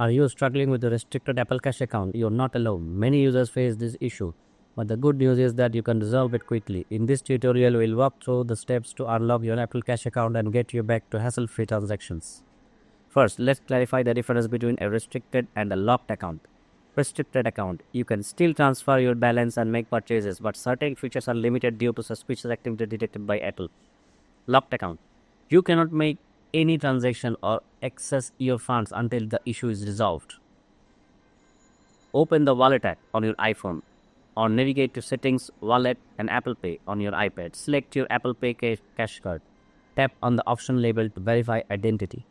Are you struggling with a restricted Apple Cash account? You're not alone. Many users face this issue. But the good news is that you can resolve it quickly. In this tutorial, we'll walk through the steps to unlock your Apple Cash account and get you back to hassle-free transactions. First, let's clarify the difference between a restricted and a locked account. Restricted account. You can still transfer your balance and make purchases, but certain features are limited due to suspicious activity detected by Apple. Locked account. You cannot make any transaction or access your funds until the issue is resolved. Open the Wallet app on your iPhone or navigate to Settings, Wallet and Apple Pay on your iPad. Select your Apple Pay cash card. Tap on the option labeled to verify identity.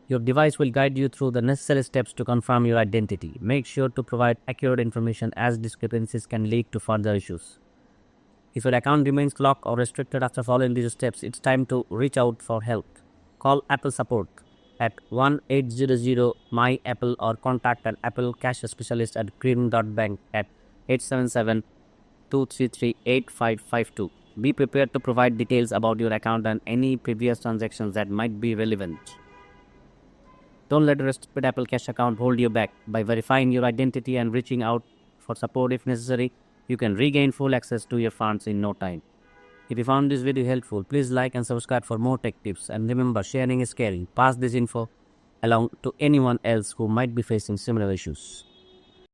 Your device will guide you through the necessary steps to confirm your identity. Make sure to provide accurate information as discrepancies can lead to further issues. If your account remains locked or restricted after following these steps, it's time to reach out for help. Call Apple support at 1-800-MY-APPLE or contact an Apple Cash specialist at green.bank at 877-233-8552. Be prepared to provide details about your account and any previous transactions that might be relevant. Don't let a restricted Apple Cash account hold you back. By verifying your identity and reaching out for support if necessary, you can regain full access to your funds in no time. If you found this video helpful, please like and subscribe for more tech tips. And remember, sharing is caring. Pass this info along to anyone else who might be facing similar issues.